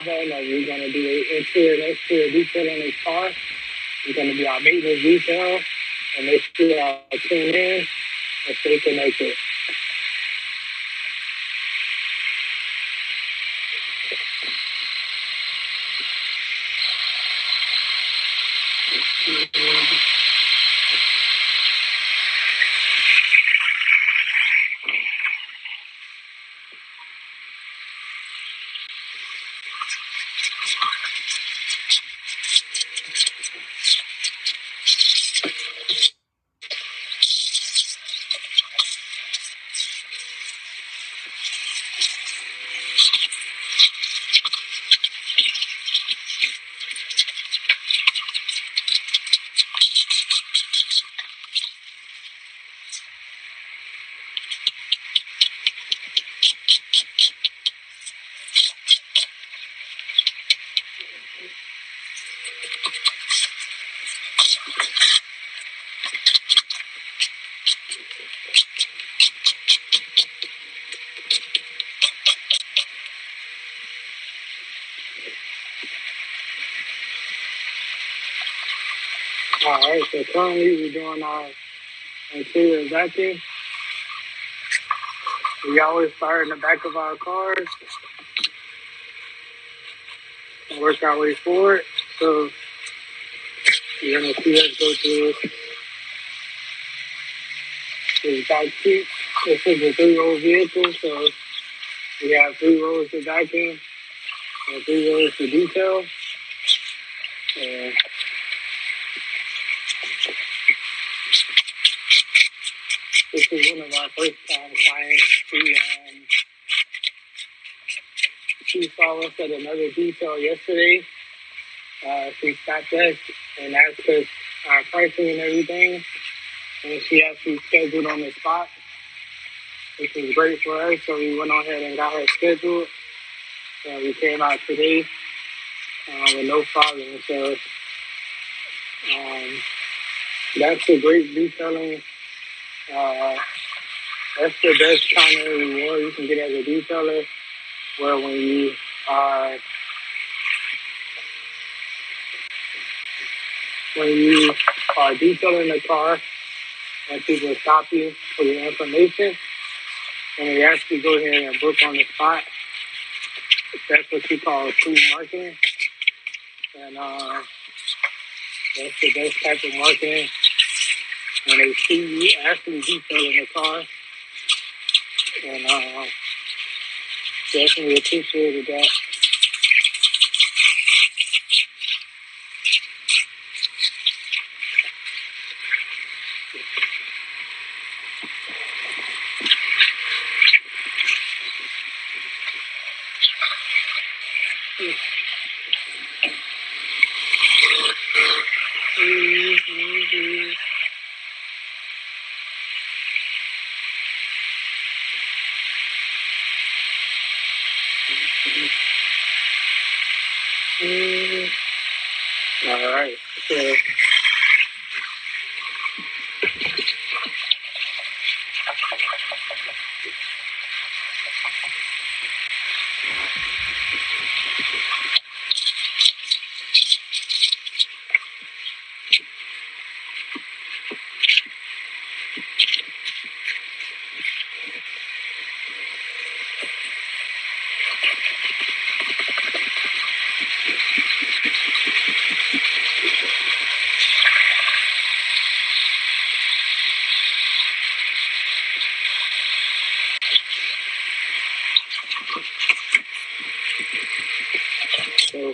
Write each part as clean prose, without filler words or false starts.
him, and we're going to do an interior and exterior detail on his car. He's going to be our maintenance detail, and make sure I tune in and stay connected. All right, so currently we're doing our interior vacuum. We always start in the back of our cars and work our way forward. So you're going to see us go through this back seat. This is a 3-row vehicle, so we have 3 rows to vacuum and 3 rows to detail. And this is one of our first time clients. She saw us at another detail yesterday. She stopped us and asked us our pricing and everything. And she actually scheduled on the spot, which was great for us. So we went on ahead and got her scheduled. We came out today with no problem. So that's a great detailing. That's the best kind of reward you can get as a detailer, where when you are detailing the car and people stop you for your information, and they actually go ahead and book on the spot. That's what you call pre-marketing, and that's the best type of marketing. When they see you actually detailing the car, and definitely appreciated that. All right, so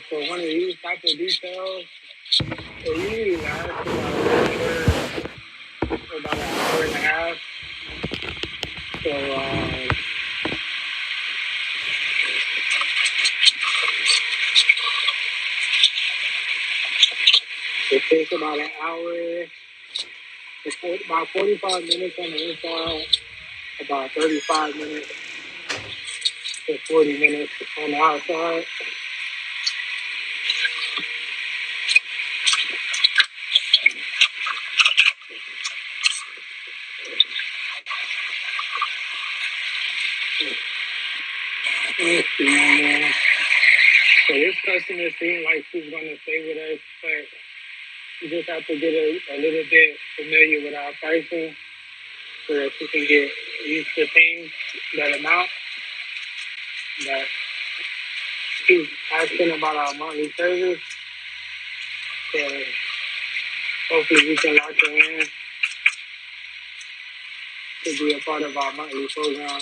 for one of these type of details, it usually lasts about an hour and a half. So it takes about an hour, about 45 minutes on the inside, about 35 minutes to 40 minutes on the outside. So this customer seemed like she's going to stay with us, but you just have to get a little bit familiar with our pricing so that she can get used to paying that amount. But she's asking about our monthly service, so hopefully we can lock her in to be a part of our monthly program.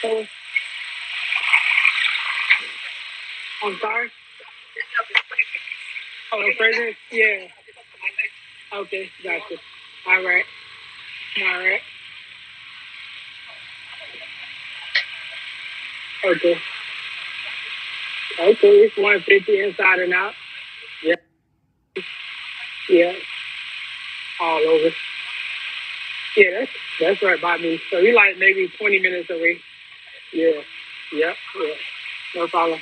So, I'm sorry. Oh, the president? Yeah. Okay, gotcha. All right. All right. Okay. Okay, it's 150 inside and out. Yeah. Yeah. All over. Yeah, that's right by me. So we like maybe 20 minutes away. Yeah. Yep. Yeah. No problem.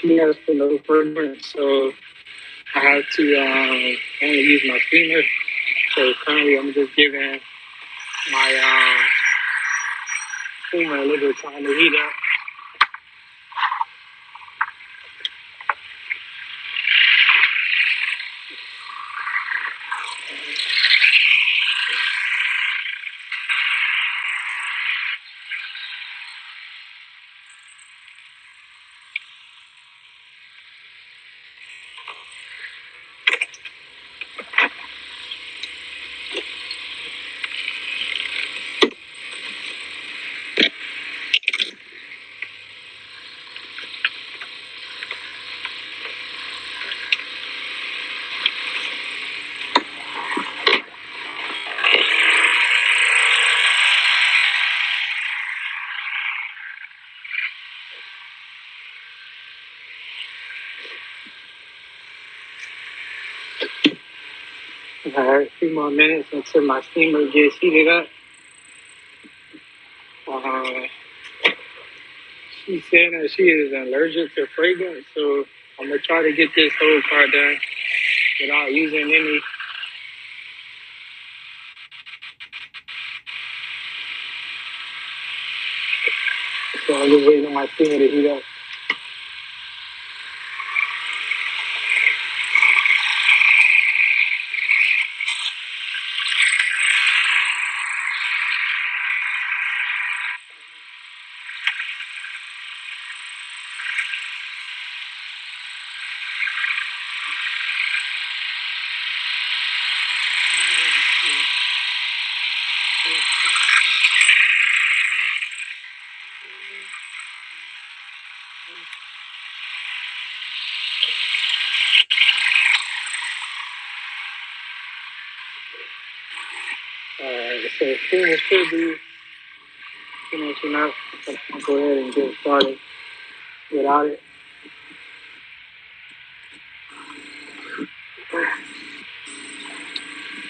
She has to know further, so I have to only use my steamer. So currently, I'm just giving my steamer a little time to heat up. A few more minutes until my steamer gets heated up. Uh, she's saying that she is allergic to fragrance, so I'm gonna try to get this whole car done without using any. So I'm just waiting on my steamer to heat up. So steamer should be finishing up, but I'm gonna go ahead and get started without it.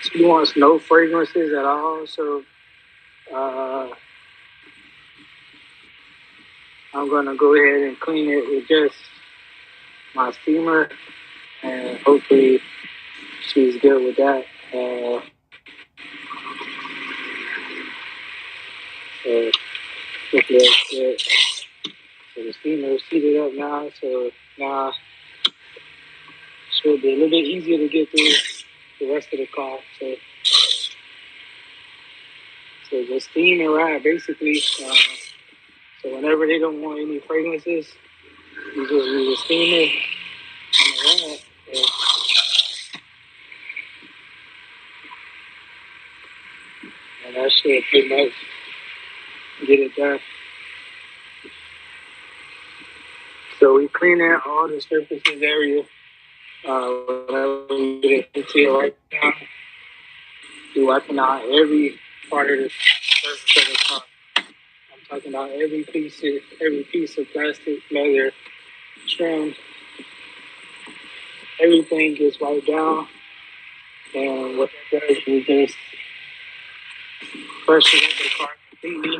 She wants no fragrances at all, so uh, I'm gonna go ahead and clean it with just my steamer, and hopefully she's good with that. So hopefully that's good. So the steamer is heated up now, so now it should be a little bit easier to get through the rest of the car. So the steam and ride basically. So whenever they don't want any fragrances, you just use a steamer and the ride. And that should pretty much get it done. So we clean out all the surfaces area. Whenever we get it into it right now, we wiping out every part of the surface of the car. I'm talking about every piece of plastic, leather, trim, everything gets wiped down. And what that does is just freshens up the car completely.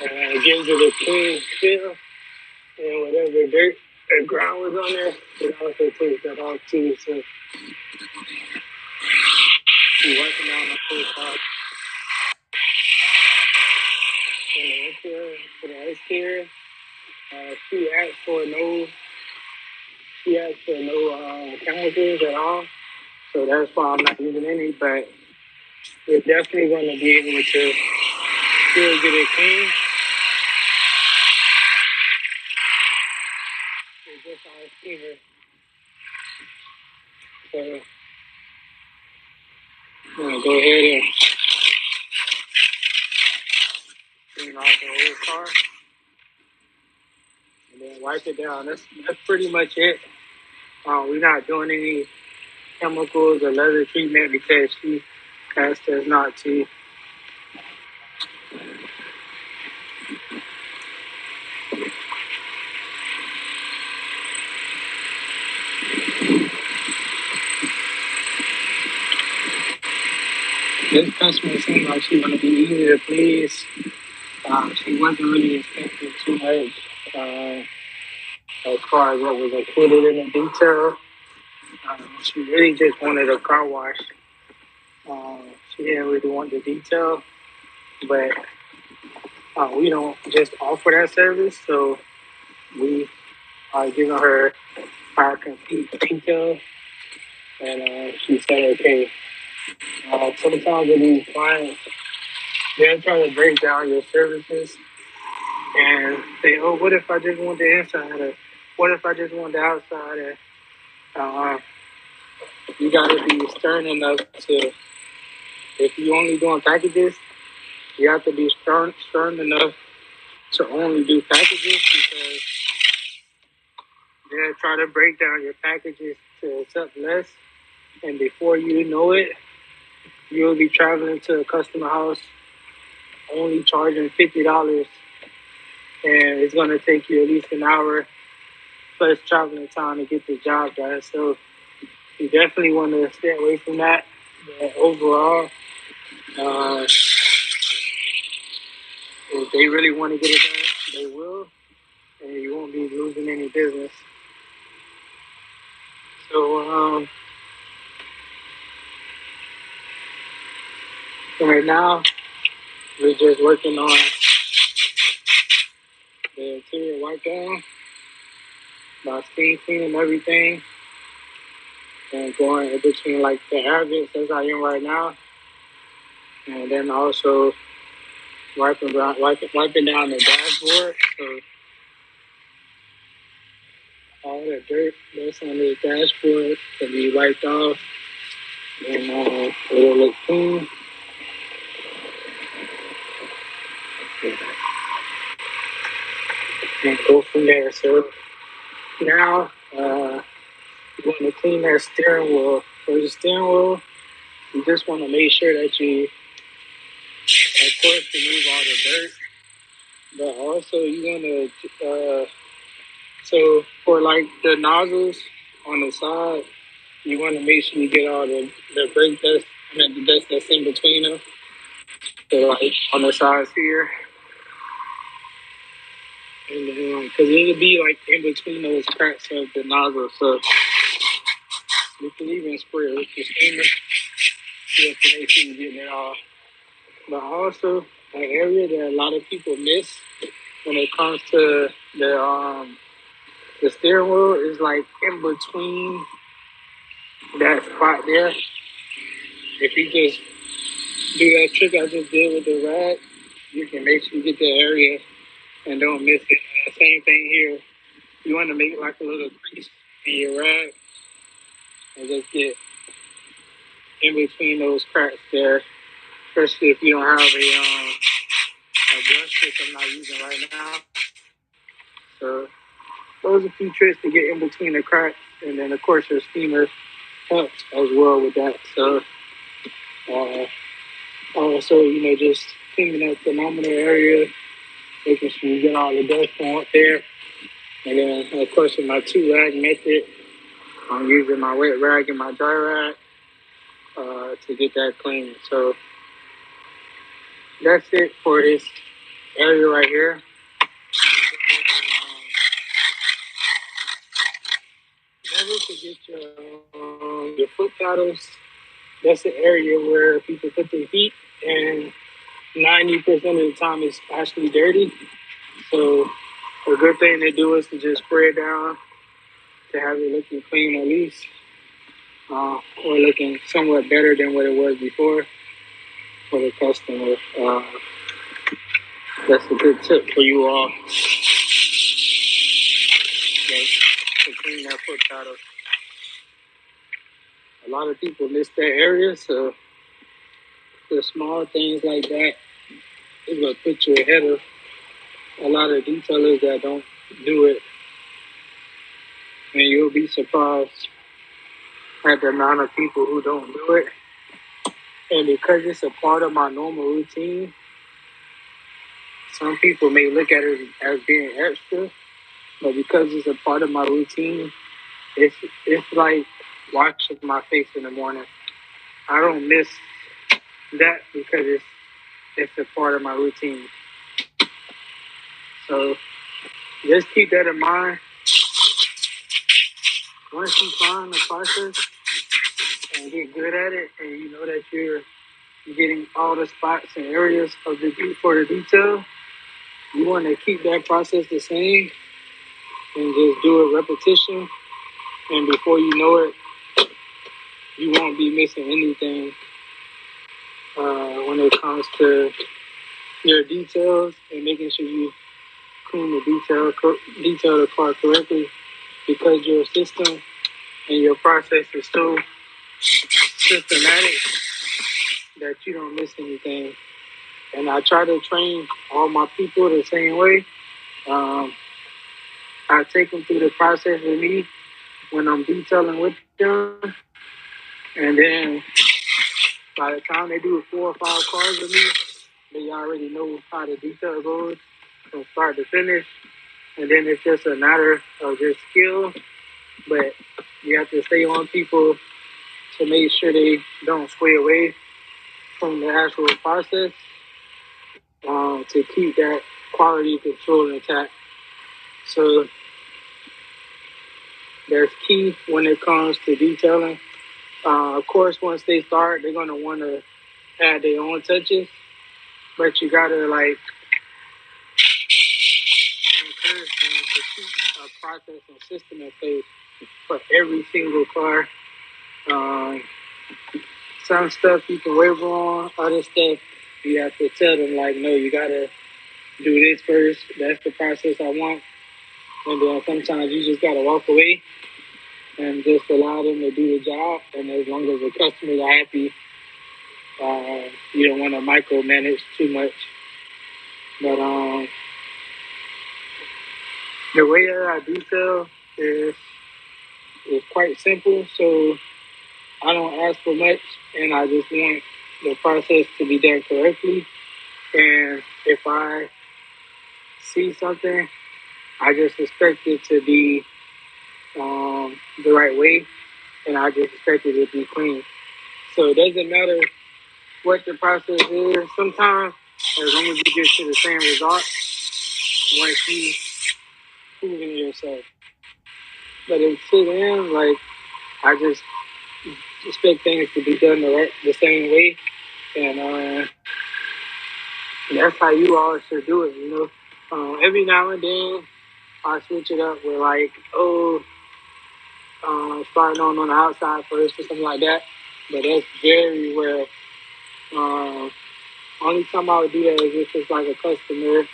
And it gives it a clean feel. And whatever dirt or ground was on there, it also takes that off too. So we wiping down the whole car. In the interior, for the exterior, she asked for no chemicals at all. So that's why I'm not using any, but we're definitely going to be able to still get it clean. It's just our steamer. So I'm going to go ahead and clean off the whole car and then wipe it down. That's pretty much it. We're not doing any chemicals or leather treatment because she asked us not to. This customer seemed like she wanted to be easy to please. She wasn't really expecting too much as far as what was included in the detail. She really just wanted a car wash. She didn't really want the detail, but we don't just offer that service, so we are giving her our complete detail, and she said okay. Sometimes with these clients, they're trying to break down your services and say, oh, what if I just want the inside, or what if I just want the outside? And you got to be stern enough to, if you only doing packages, you have to be stern enough to only do packages, because they'll try to break down your packages to accept less, and before you know it, you'll be traveling to a customer house only charging $50, and it's going to take you at least an hour plus traveling time to get the job done. So you definitely want to stay away from that. But overall, uh, if they really want to get it done, they will, and you won't be losing any business. So right now, we're just working on the interior wipe down, by steam cleaning everything, and going in between like the arrogance as I am right now, and then also wiping down the dashboard. So all the dirt that's on the dashboard can be wiped off, and it'll look clean. And go from there. So now you want to clean that steering wheel. For the steering wheel, you just want to make sure that you, of course, remove all the dirt, but also you want to, so for like the nozzles on the side, you want to make sure you get all the brake dust, the dust that's in between them. So like on the sides here, and then because it'll be like in between those cracks of the nozzle, so you can even spray it with the steamer just to make sure you get it all. But also, an area that a lot of people miss when it comes to the steering wheel is like in between that spot there. If you just do that trick I just did with the rag, you can make sure you get the area and don't miss it. And the same thing here. You want to make like a little crease in your rag and just get in between those cracks there, especially if you don't have a brush, which I'm not using right now. So those are a few tricks to get in between the cracks, and then of course your steamer helps as well with that. So also, just cleaning that thermometer area, making sure you get all the dust from up there. And then of course with my 2 rag method, I'm using my wet rag and my dry rag to get that clean. So that's it for this area right here. Never forget your foot paddles. That's the area where people put their feet, and 90% of the time it's actually dirty. So a good thing to do is to just spray it down to have it looking clean at least, or looking somewhat better than what it was before for the customer. That's a good tip for you all. To clean that foot paddle. A lot of people miss that area, so the small things like that is what put you ahead of a lot of detailers that don't do it. And you'll be surprised at the amount of people who don't do it. And because it's a part of my normal routine, some people may look at it as being extra, but because it's a part of my routine, it's like washing my face in the morning. I don't miss that because it's a part of my routine. So just keep that in mind. Once you find the process and get good at it, and you know that you're getting all the spots and areas for the detail, you want to keep that process the same and just do a repetition. And before you know it, you won't be missing anything when it comes to your details and making sure you clean the detail the car correctly, because your system and your process is so systematic that you don't miss anything. And I try to train all my people the same way. I take them through the process with me when I'm detailing with them, and then by the time they do 4 or 5 cars with me, they already know how the detail goes from start to finish. And then it's just a matter of just skill but you have to stay on people to make sure they don't sway away from the actual process to keep that quality control intact. So that's key when it comes to detailing. Of course, once they start, they're gonna want to add their own touches, but you gotta like encourage them to keep a process and system in place for every single car. Um, some stuff you can waiver on, other stuff you have to tell them like, no, you gotta do this first. That's the process I want, and then sometimes you just gotta walk away and just allow them to do the job. And as long as the customers are happy, you don't want to micromanage too much. But the way that I detail is quite simple. So I don't ask for much, and I just want the process to be done correctly. And if I see something, I just expect it to be the right way, and I just expect it to be clean. So it doesn't matter what the process is. Sometimes, as long as you get to the same result, once you proving yourself. But until then, like I just expect things to be done the same way, and that's how you all should do it. Every now and then I switch it up with like, starting on the outside first or something like that. But that's very rare. Um, Only time I would do that is if it's like a customer,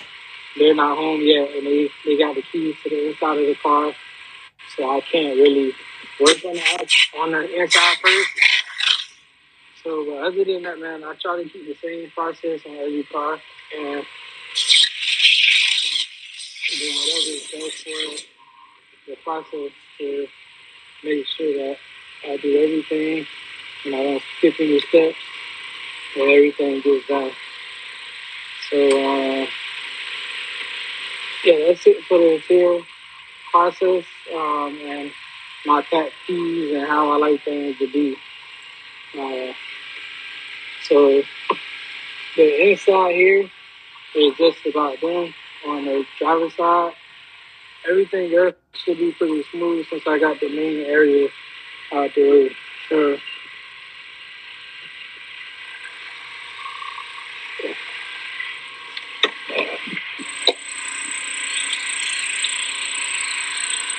they're not home yet and they got the keys to the inside of the car. So I can't really work on the inside first. So but other than that, man, I try to keep the same process on every car and do whatever it takes for the process to make sure that I do everything and I don't skip any steps and everything gets done. So yeah, that's it for the interior process and my pet peeves and how I like things to be. Uh, so the inside here is just about done on the driver's side. Everything else should be pretty smooth since I got the main area out the way. So,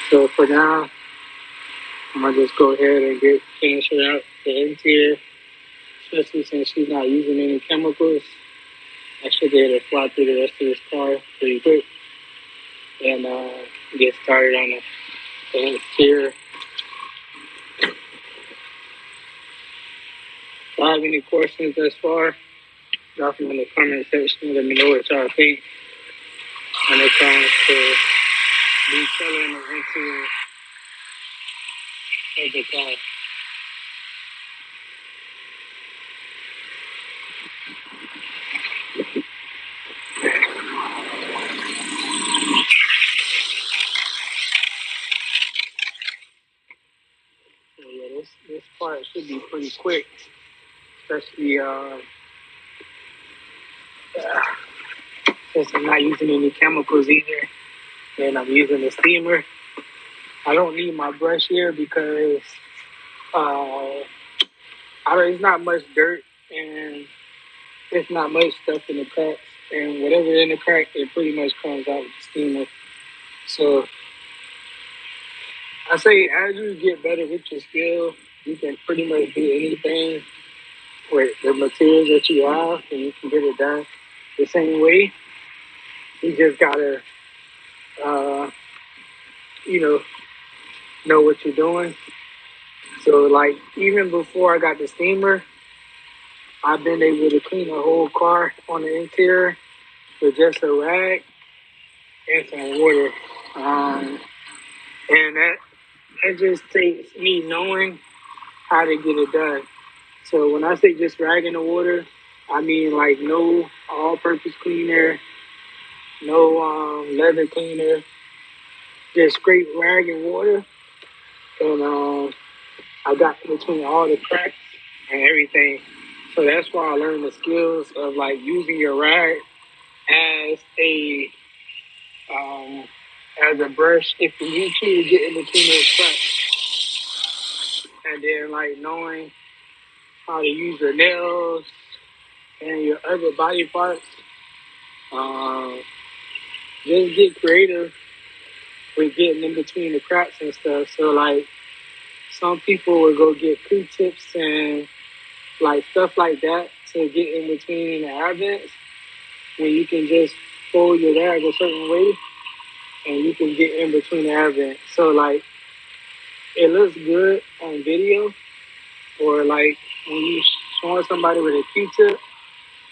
so for now, I'm gonna just go ahead and finish her out the interior, especially since she's not using any chemicals. I should be able to fly through the rest of this car pretty quick and get started on the interior. If I have any questions thus far, drop them in the comment section. Let me know what y'all think when it comes to detailing the interior of the car. So yeah, this part should be pretty quick, especially since I'm not using any chemicals either, and I'm using the steamer. I don't need my brush here because it's not much dirt and it's not much stuff in the cracks, and whatever in the crack, it pretty much comes out with the steamer. So I say as you get better with your skill, you can pretty much do anything with the materials that you have, and you can get it done the same way. You just gotta, uh, you know what you're doing. So like even before I got the steamer, I've been able to clean the whole car on the interior with just a rag and some water. And that just takes me knowing how to get it done. So when I say just rag in the water, I mean like no all-purpose cleaner, no leather cleaner, just straight rag and water. and I got in between all the cracks and everything. So that's why I learned the skills of like using your rag as a um, as a brush if you need to get in between those cracks, and then like knowing how to use your nails and your other body parts. Um, just get creative with getting in between the cracks and stuff. So like some people would go get Q-tips and like stuff like that to get in between the air vents when you can just fold your rag a certain way and you can get in between the air vents. So like it looks good on video or like when you showing somebody with a Q-tip,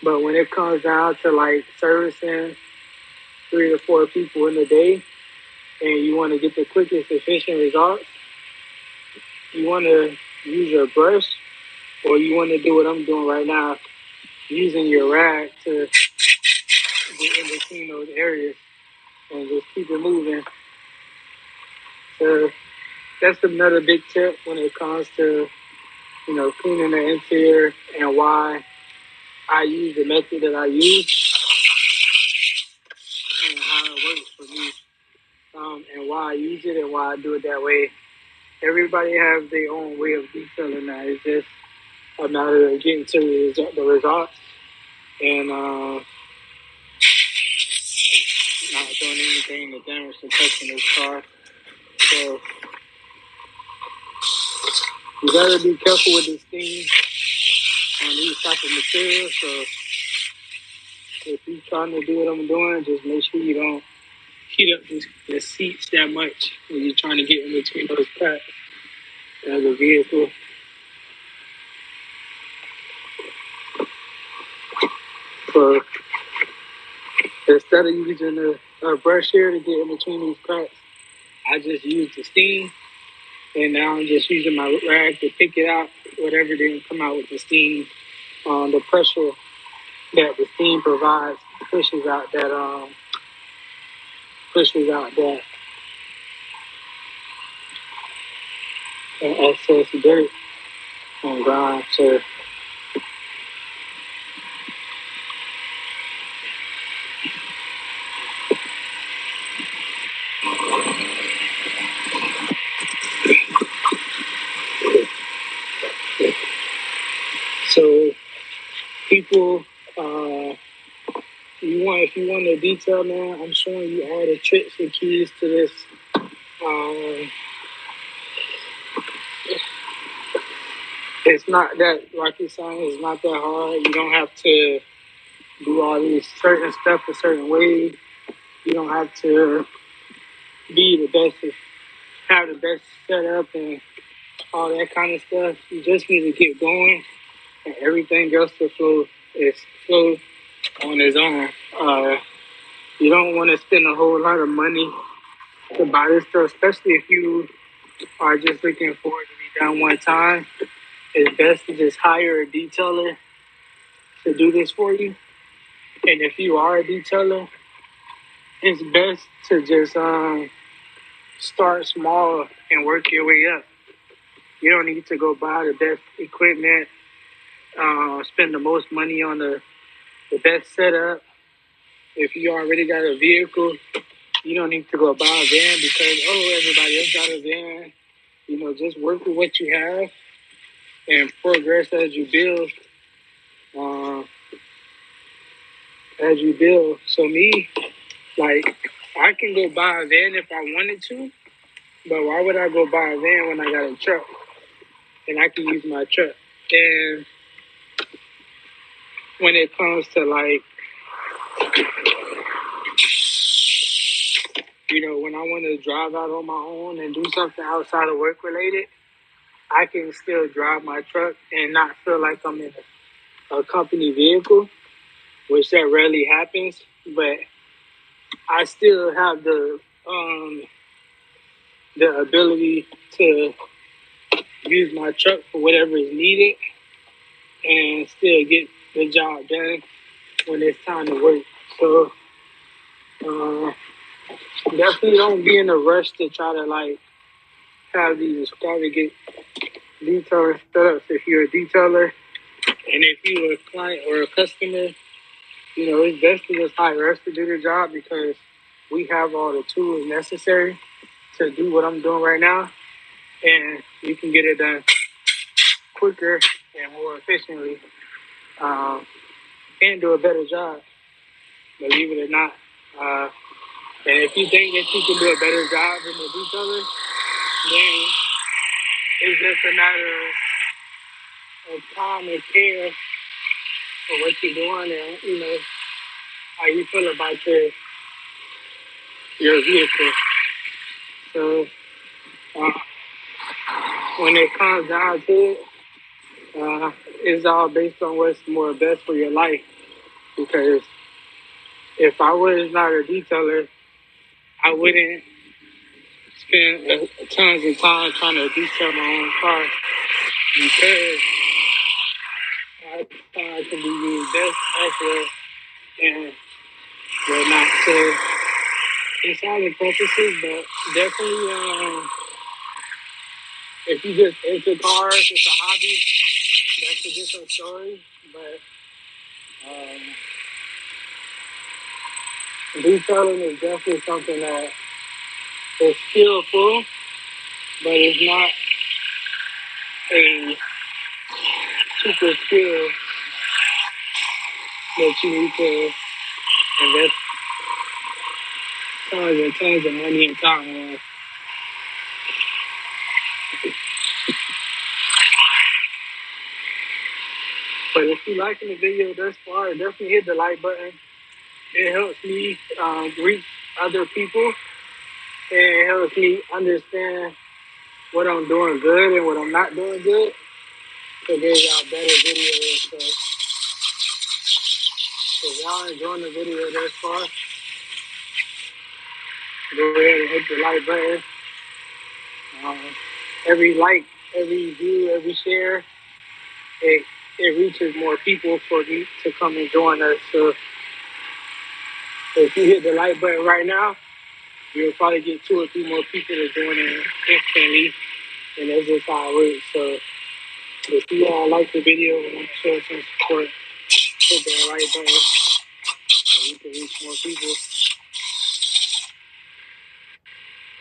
but when it comes down to like servicing 3 to 4 people in a day and you want to get the quickest efficient results, you want to use your brush or you want to do what I'm doing right now, using your rag to get in between those areas and just keep it moving. So that's another big tip when it comes to, cleaning the interior and why I use the method that I use and how it works for me, and why I use it and why I do it that way. Everybody has their own way of detailing that. It's just a matter of getting to the results and not doing anything to damage the customer's car. So you gotta be careful with this thing on these type of materials. So if you're trying to do what I'm doing, just make sure you don't heat up the seats that much when you're trying to get in between those cracks as a vehicle. So instead of using a brush here to get in between these cracks, I just use the steam, and now I'm just using my rag to pick it out, whatever didn't come out with the steam. The pressure that the steam provides pushes out that excess dirt and grime. So people, if you want the detail, man, I'm showing you all the tricks and keys to this. Um, it's not that rocket science. It's not that hard. You don't have to do all these certain stuff a certain way. You don't have to be the best, have the best setup and all that kind of stuff. You just need to get going, and everything else will flow on its own. You don't want to spend a whole lot of money to buy this stuff, especially if you are just looking for it to be done one time. It's best to just hire a detailer to do this for you. And if you are a detailer, it's best to just start small and work your way up. You don't need to go buy the best equipment, spend the most money on the best setup. If you already got a vehicle, you don't need to go buy a van because, everybody else got a van. Just work with what you have and progress as you build. Uh, So me, like, I can go buy a van if I wanted to, but why would I go buy a van when I got a truck and I can use my truck? And when it comes to like, when I want to drive out on my own and do something outside of work related, I can still drive my truck and not feel like I'm in a company vehicle, which that rarely happens. But I still have the ability to use my truck for whatever is needed and still get the job done when it's time to work. So definitely don't be in a rush to try to like have these extravagant detailing setups if you're a detailer. And if you're a client or a customer, it's best to just hire us to do the job because we have all the tools necessary to do what I'm doing right now. And you can get it done quicker and more efficiently, and do a better job, believe it or not. And if you think that you can do a better job than the detailer, then it's just a matter of time and care for what you're doing and, how you feel about your vehicle. So uh, when it comes down to it, it's all based on what's more best for your life. Because if I was not a detailer, I wouldn't spend tons of time trying to detail my own car because my car can be used best elsewhere and well, not to inside purposes, but definitely if you just into cars, it's a hobby. That's a different story. But detailing is definitely something that is skillful, but it's not a super skill that you need to invest tons and tons of money and time on. But if you're liking the video thus far, definitely hit the like button. It helps me reach other people, and it helps me understand what I'm doing good and what I'm not doing good to give y'all better videos. So if y'all enjoying the video thus far, go ahead and hit the like button. Um, every like, every view, every share, it reaches more people for me to come and join us. So if you hit the like button right now, you'll probably get 2 or 3 more people to join in instantly, and that's just how it works. So if you all like the video and want to show some support, hit that like button so we can reach more people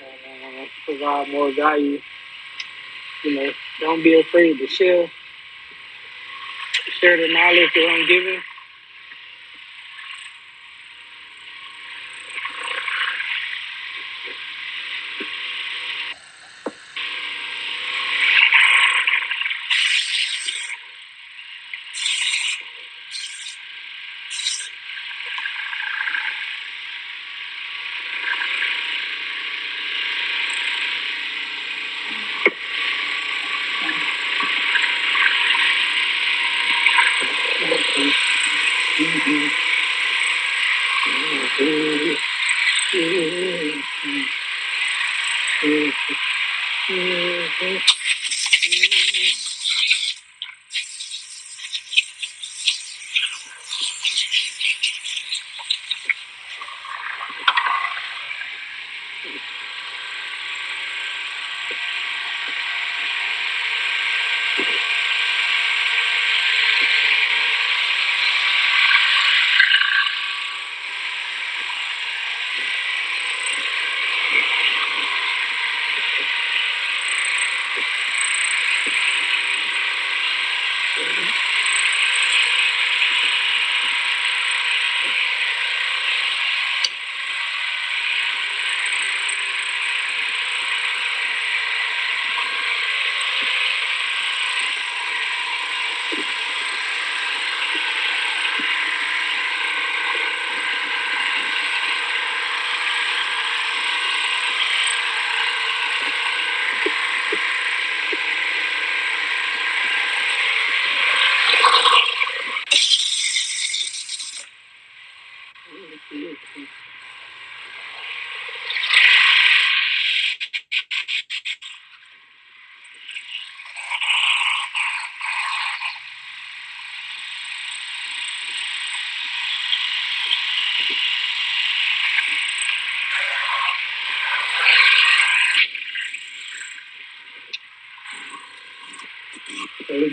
and provide more value. Don't be afraid to share the knowledge that I'm giving.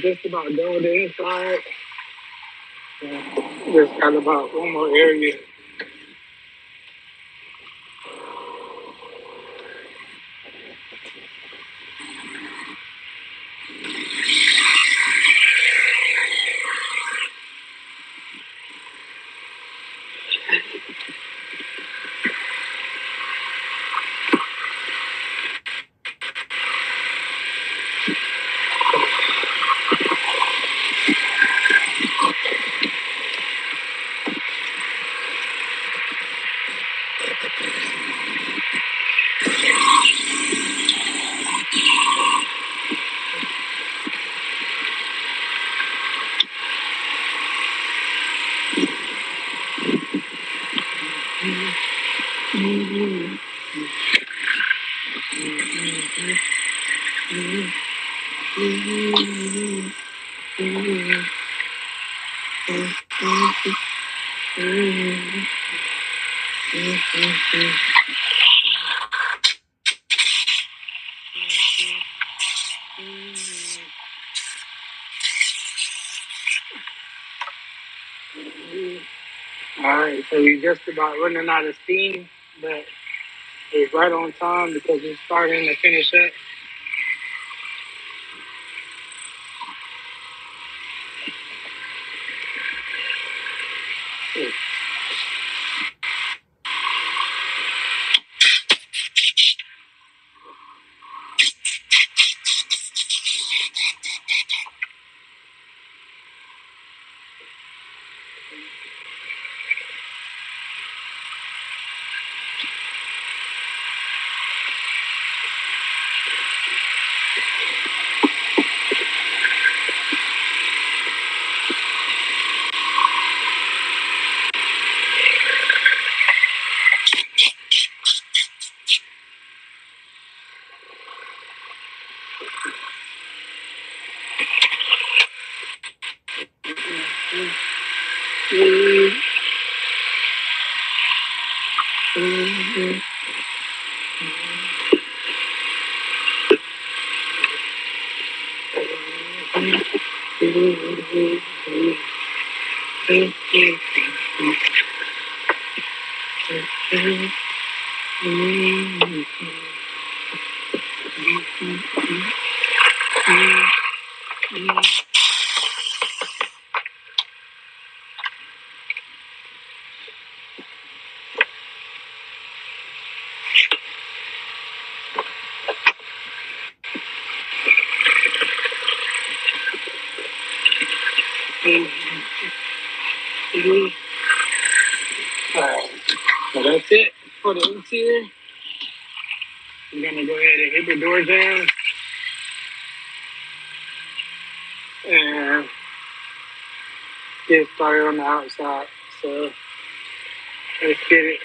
just about done with the inside. Just got about one more area. All right, so we just about running out of steam, but it's right on time because it's starting to finish up. So that's it for the interior. I'm gonna go ahead and hit the door down and get started on the outside. So let's get it.